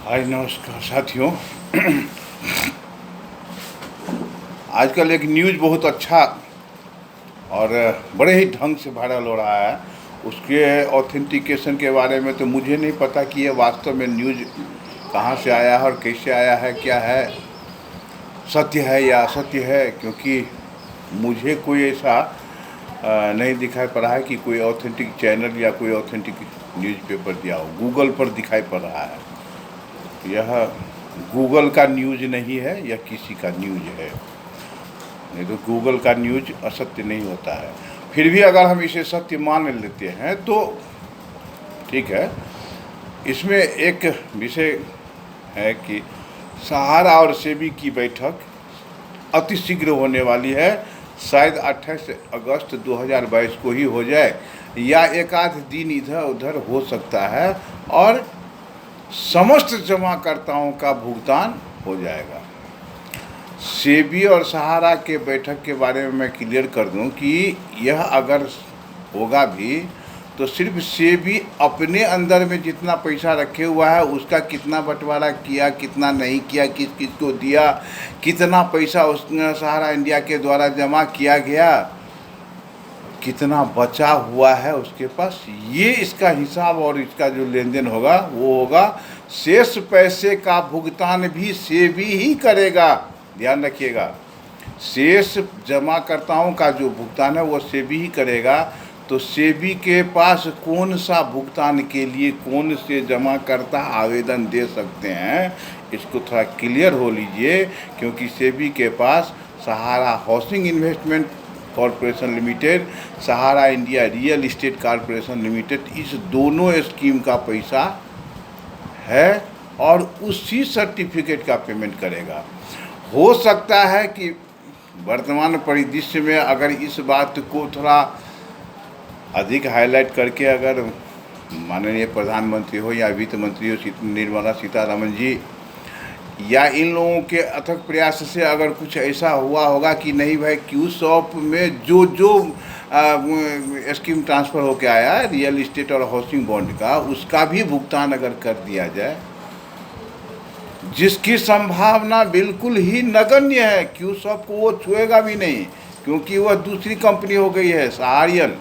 हाय नमस्कार साथियों। आजकल एक न्यूज़ बहुत अच्छा और बड़े ही ढंग से वायरल हो रहा है। उसके ऑथेंटिकेशन के बारे में तो मुझे नहीं पता कि ये वास्तव में न्यूज़ कहाँ से आया है और कैसे आया है, क्या है, सत्य है या असत्य है। क्योंकि मुझे कोई ऐसा नहीं दिखाई पड़ रहा है कि कोई ऑथेंटिक चैनल या कोई ऑथेंटिक न्यूज़पेपर दिया हो। गूगल पर दिखाई पड़ रहा है। यह गूगल का न्यूज़ नहीं है, यह किसी का न्यूज़ है। नहीं तो गूगल का न्यूज़ असत्य नहीं होता है। फिर भी अगर हम इसे सत्य मान लेते हैं तो ठीक है। इसमें एक विषय है कि सहारा और सेबी की बैठक अतिशीघ्र होने वाली है। शायद 28 अगस्त 2022 को ही हो जाए या एक आध दिन इधर उधर हो सकता है और समस्त जमाकर्ताओं का भुगतान हो जाएगा। सेबी और सहारा के बैठक के बारे में मैं क्लियर कर दूं कि यह अगर होगा भी तो सिर्फ सेबी अपने अंदर में जितना पैसा रखे हुआ है उसका कितना बंटवारा किया, कितना नहीं किया, किस किस को दिया, कितना पैसा उस सहारा इंडिया के द्वारा जमा किया गया, कितना बचा हुआ है उसके पास, ये इसका हिसाब और इसका जो लेन देन होगा वो होगा। शेष पैसे का भुगतान भी सेबी ही करेगा, ध्यान रखिएगा। शेष जमाकर्ताओं का जो भुगतान है वो सेबी ही करेगा। तो सेबी के पास कौन सा भुगतान के लिए कौन से जमाकर्ता आवेदन दे सकते हैं, इसको थोड़ा क्लियर हो लीजिए। क्योंकि सेबी के पास Sahara housing investment corporation limited, Sahara India real estate corporation limited, इस दोनों स्कीम का पैसा है और उसी सर्टिफिकेट का पेमेंट करेगा। हो सकता है कि वर्तमान परिदृश्य में अगर इस बात को थोड़ा अधिक हाईलाइट करके अगर माननीय प्रधानमंत्री हो या वित्त मंत्री हो निर्मला सीतारमण जी या इन लोगों के अथक प्रयास से अगर कुछ ऐसा हुआ होगा कि नहीं भाई क्यू शॉप में जो जो स्कीम ट्रांसफ़र होके आया है रियल इस्टेट और हाउसिंग बॉन्ड का, उसका भी भुगतान अगर कर दिया जाए, जिसकी संभावना बिल्कुल ही नगण्य है। क्यू शॉप को वो छुएगा भी नहीं क्योंकि वह दूसरी कंपनी हो गई है सहारियन।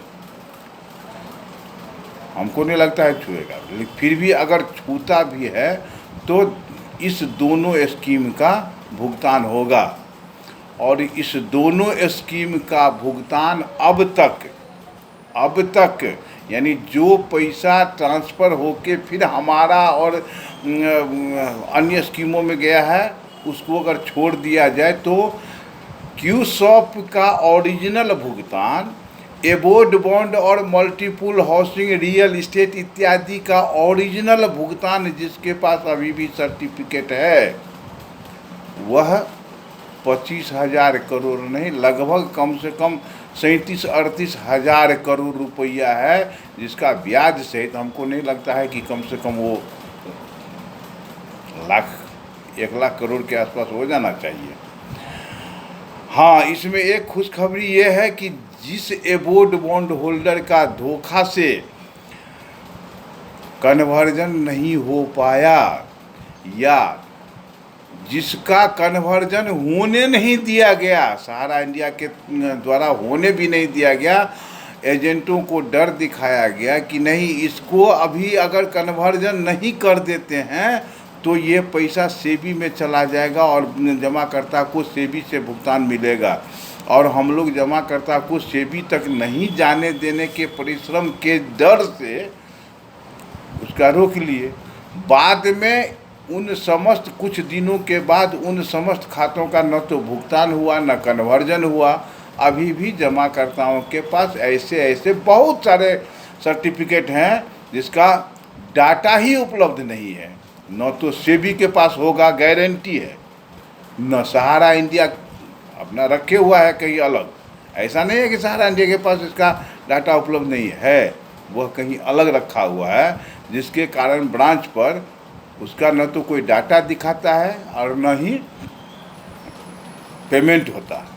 हमको नहीं लगता है छुएगा, लेकिन फिर भी अगर छूता भी है तो इस दोनों स्कीम का भुगतान होगा। और इस दोनों स्कीम का भुगतान अब तक यानी जो पैसा ट्रांसफ़र होके फिर हमारा और अन्य स्कीमों में गया है उसको अगर छोड़ दिया जाए तो क्यू शॉप का ओरिजिनल भुगतान, एबोर्ड बॉन्ड और मल्टीपुल हाउसिंग रियल इस्टेट इत्यादि का ओरिजिनल भुगतान जिसके पास अभी भी सर्टिफिकेट है वह 25,000 करोड़ नहीं, लगभग कम से कम 37-38 हज़ार करोड़ रुपया है, जिसका ब्याज सहित हमको नहीं लगता है कि कम से कम वो 1 लाख करोड़ के आसपास हो जाना चाहिए। हाँ, इसमें एक खुशखबरी ये है कि जिस एबोर्ड बॉन्ड होल्डर का धोखा से कन्वर्जन नहीं हो पाया या जिसका कन्वर्जन होने नहीं दिया गया, सहारा इंडिया के द्वारा होने भी नहीं दिया गया, एजेंटों को डर दिखाया गया कि नहीं इसको अभी अगर कन्वर्जन नहीं कर देते हैं तो ये पैसा सेबी में चला जाएगा और जमाकर्ता को सेबी से भुगतान मिलेगा। और हम लोग जमाकर्ता को सेबी तक नहीं जाने देने के परिश्रम के डर से उसका रोक लिए। बाद में उन समस्त कुछ दिनों के बाद उन समस्त खातों का न तो भुगतान हुआ न कन्वर्जन हुआ। अभी भी जमाकर्ताओं के पास ऐसे बहुत सारे सर्टिफिकेट हैं जिसका डाटा ही उपलब्ध नहीं है। न तो सेबी के पास होगा गारंटी है, न सहारा इंडिया अपना रखे हुआ है कहीं अलग। ऐसा नहीं है कि सहारा इंडिया के पास इसका डाटा उपलब्ध नहीं है, वह कहीं अलग रखा हुआ है, जिसके कारण ब्रांच पर उसका न तो कोई डाटा दिखाता है और न ही पेमेंट होता है।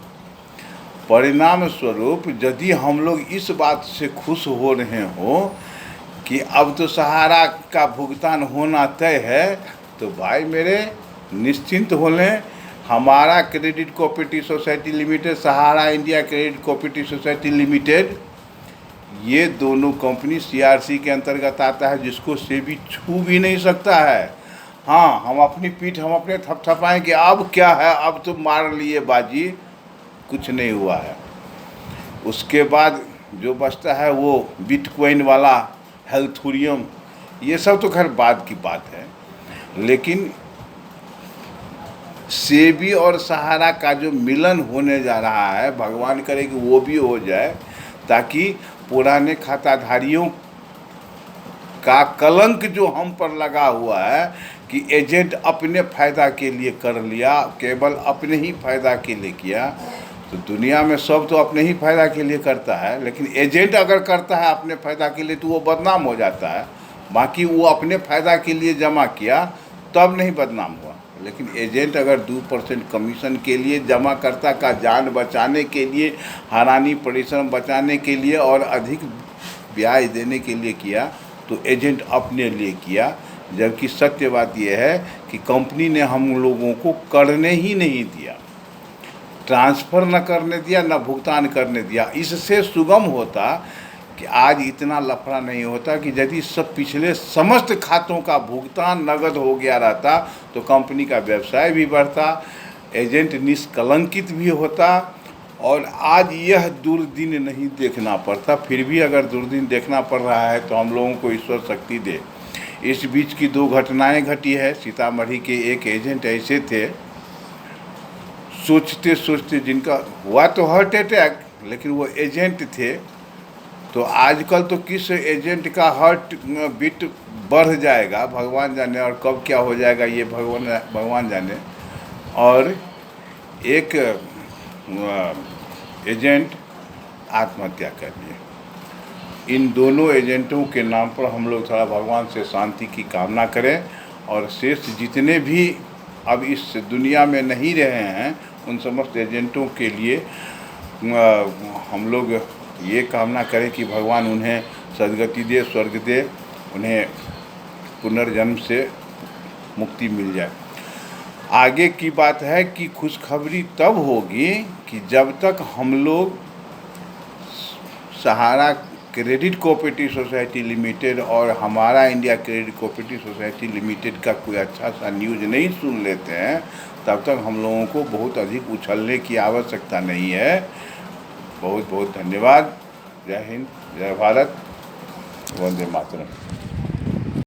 परिणाम स्वरूप यदि हम लोग इस बात से खुश हो रहे हो कि अब तो सहारा का भुगतान होना तय है, तो भाई मेरे निश्चिंत हो लें, हमारा credit cooperative society limited, Sahara India credit cooperative society limited, ये दोनों कंपनी सीआरसी के अंतर्गत आता है, जिसको सेबी छू भी नहीं सकता है। हाँ, हम अपनी पीठ हम अपने थपथपाएं कि अब क्या है, अब तो मार लिए बाजी, कुछ नहीं हुआ है। उसके बाद जो बचता है वो बिटकॉइन वाला, हेल्थुरियम, ये सब तो खैर बाद की बात है। लेकिन सेबी और सहारा का जो मिलन होने जा रहा है, भगवान करे कि वो भी हो जाए, ताकि पुराने खाताधारियों का कलंक जो हम पर लगा हुआ है कि एजेंट अपने फ़ायदा के लिए कर लिया, केवल अपने ही फ़ायदा के लिए किया। तो दुनिया में सब तो अपने ही फ़ायदा के लिए करता है, लेकिन एजेंट अगर करता है अपने फ़ायदा के लिए तो वो बदनाम हो जाता है। बाकी वो अपने फ़ायदा के लिए जमा किया तब नहीं बदनाम हुआ, लेकिन एजेंट अगर 2% कमीशन के लिए, जमाकर्ता का जान बचाने के लिए, हैरानी परिश्रम बचाने के लिए और अधिक ब्याज देने के लिए किया, तो एजेंट अपने लिए किया। जबकि सत्य बात यह है कि कंपनी ने हम लोगों को करने ही नहीं दिया, ट्रांसफ़र न करने दिया, न भुगतान करने दिया। इससे सुगम होता कि आज इतना लफड़ा नहीं होता कि यदि सब पिछले समस्त खातों का भुगतान नगद हो गया रहता तो कंपनी का व्यवसाय भी बढ़ता, एजेंट निष्कलंकित भी होता और आज यह दुर्दिन नहीं देखना पड़ता। फिर भी अगर दुर्दिन देखना पड़ रहा है तो हम लोगों को ईश्वर शक्ति दे। इस बीच की 2 घटनाएं घटी है। सीतामढ़ी के एक एजेंट ऐसे थे, सोचते सोचते जिनका हुआ तो हार्ट अटैक, लेकिन वो एजेंट थे। तो आजकल तो किस एजेंट का हार्ट बीट बढ़ जाएगा भगवान जाने, और कब क्या हो जाएगा ये भगवान जाने। और एक एजेंट आत्महत्या कर लिए। इन दोनों एजेंटों के नाम पर हम लोग थोड़ा भगवान से शांति की कामना करें, और शेष जितने भी अब इस दुनिया में नहीं रहे हैं उन समस्त एजेंटों के लिए हम लोग ये कामना करें कि भगवान उन्हें सद्गति दे, स्वर्ग दे, उन्हें पुनर्जन्म से मुक्ति मिल जाए। आगे की बात है कि खुशखबरी तब होगी कि जब तक हम लोग सहारा क्रेडिट कोऑपरेटिव सोसाइटी लिमिटेड और हमारा India credit cooperative society limited का कोई अच्छा सा न्यूज़ नहीं सुन लेते हैं, तब तक हम लोगों को बहुत अधिक उछलने की आवश्यकता नहीं है। बहुत बहुत धन्यवाद। जय हिंद, जय भारत, वंदे मातरम।